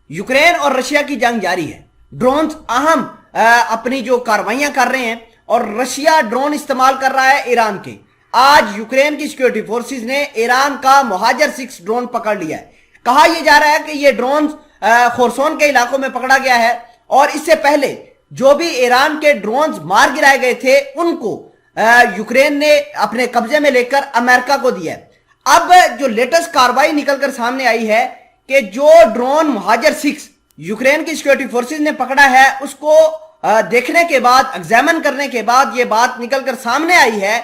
Ukraine और Russia की जंग जारी है। ड्रोन्स अहम अपनी जो कार्रवाइयां कर रहे हैं और रशिया ड्रोन इस्तेमाल कर रहा है ईरान के। आज यूक्रेन की सिक्योरिटी फोर्सेस ने ईरान का मुहाजिर 6 ड्रोन पकड़ लिया है। कहा यह जा रहा है कि ये ड्रोन खोरसोन के इलाकों में पकड़ा गया है और इससे पहले जो भी ईरान के ड्रोन मार गिराए गए थे उनको यूक्रेन ने अपने कब्जे में लेकर अमेरिका को दिया है। अब जो लेटेस्ट कार्रवाई निकलकर सामने आई है कि जो ड्रोन मुहाजिर 6 यूक्रेन की सिक्योरिटी फोर्सेस ने पकड़ा है उसको देखने के बाद, एग्जामिन करने के बाद ये बात निकलकर सामने आई है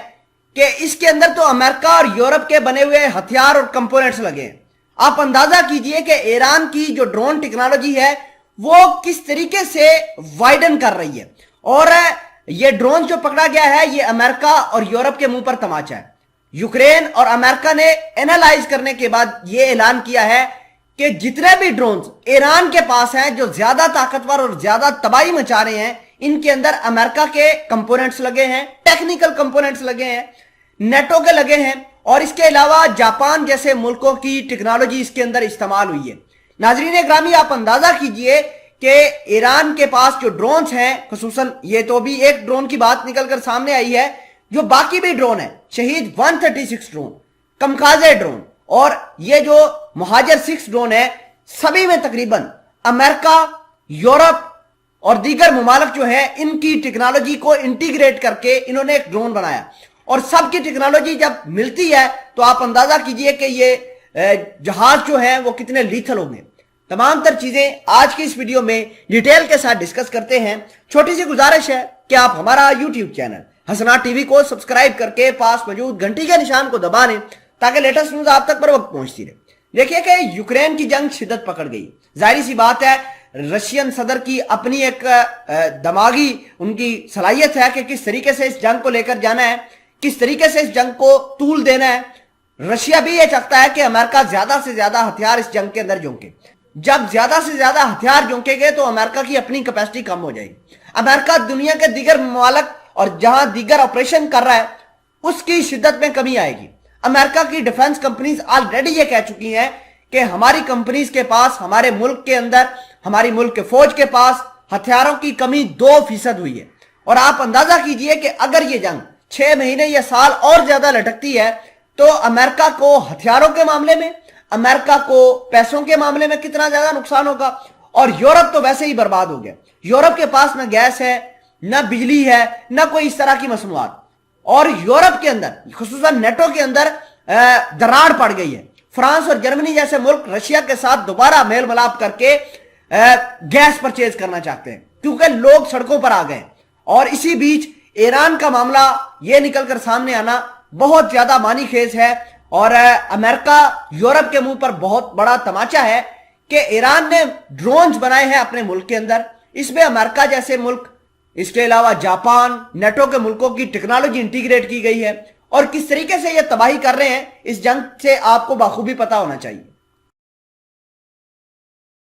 कि इसके अंदर तो अमेरिका और यूरोप के बने हुए हथियार और कंपोनेंट्स लगे हैं। आप अंदाजा कीजिए कि ईरान की जो ड्रोन टेक्नोलॉजी है वो किस तरीके से वाइडन कर रही है। और ये ड्रोन जो पकड़ा गया है ये अमेरिका और यूरोप के मुंह पर तमाचा है। यूक्रेन और अमेरिका ने एनालाइज करने के बाद ये ऐलान किया है कि जितने भी ड्रोन्स ईरान के पास हैं जो ज्यादा ताकतवर और ज्यादा तबाही मचा रहे हैं, इनके अंदर अमेरिका के कंपोनेंट्स लगे हैं, टेक्निकल कंपोनेंट्स लगे हैं, नेटो के लगे हैं और इसके अलावा जापान जैसे मुल्कों की टेक्नोलॉजी इसके अंदर इस्तेमाल हुई है। नाजरीन ग्रामी, आप अंदाजा कीजिए कि ईरान के पास जो ड्रोन्स हैं, खुसूसन ये तो भी एक ड्रोन की बात निकलकर सामने आई है, जो बाकी भी ड्रोन है, शहीद 136 ड्रोन, कमकाजे ड्रोन और ये जो मुहाजिर 6 ड्रोन है, सभी में तकरीबन अमेरिका, यूरोप और दीगर ममालिक जो है इनकी टेक्नोलॉजी को इंटीग्रेट करके इन्होंने एक ड्रोन बनाया। और सबकी टेक्नोलॉजी जब मिलती है तो आप अंदाजा कीजिए कि ये जहाज जो है वो कितने लीथल होंगे। तमाम तर चीजें आज की इस वीडियो में डिटेल के साथ डिस्कस करते हैं। छोटी सी गुजारिश है कि आप हमारा यूट्यूब चैनल हसनात टीवी को सब्सक्राइब करके पास मौजूद घंटी के निशान को दबा लें ताकि लेटेस्ट न्यूज आप तक पर वक्त पहुंचती रहे। देखिए कि यूक्रेन की जंग शिद्दत पकड़ गई। जाहिर सी बात है, रशियन सदर की अपनी एक दिमागी उनकी सलाहियत है कि किस तरीके से इस जंग को लेकर जाना है, किस तरीके से इस जंग को तूल देना है। रशिया भी यह चाहता है कि अमेरिका ज्यादा से ज्यादा हथियार इस जंग के अंदर झोंके। जब ज्यादा से ज्यादा हथियार झोंकेंगे तो अमेरिका की अपनी कैपेसिटी कम हो जाएगी। अमेरिका दुनिया के दीगर ममालिक और जहां दीगर ऑपरेशन कर रहा है उसकी शिद्दत में कमी आएगी। अमेरिका की डिफेंस कंपनीज ऑलरेडी ये कह चुकी हैं कि हमारी कंपनीज के पास, हमारे मुल्क के अंदर, हमारी मुल्क के फौज के पास हथियारों की कमी 2% हुई है। और आप अंदाजा कीजिए कि अगर ये जंग 6 महीने या साल और ज्यादा लटकती है तो अमेरिका को हथियारों के मामले में, अमेरिका को पैसों के मामले में कितना ज्यादा नुकसान होगा। और यूरोप तो वैसे ही बर्बाद हो गया। यूरोप के पास न गैस है, न बिजली है, न कोई इस तरह की मसनूआत। और यूरोप के अंदर, खुसूसन नेटो के अंदर दरार पड़ गई है। फ्रांस और जर्मनी जैसे मुल्क रशिया के साथ दोबारा मेल मिलाप करके गैस परचेज करना चाहते हैं क्योंकि लोग सड़कों पर आ गए। और इसी बीच ईरान का मामला ये निकलकर सामने आना बहुत ज्यादा मानी खेज है और अमेरिका, यूरोप के मुंह पर बहुत बड़ा तमाचा है कि ईरान ने ड्रोन्स बनाए हैं अपने मुल्क के अंदर। इसमें अमेरिका जैसे मुल्क, इसके अलावा जापान, नेटो के मुल्कों की टेक्नोलॉजी इंटीग्रेट की गई है। और किस तरीके से ये तबाही कर रहे हैं इस जंग से आपको बाखूबी पता होना चाहिए।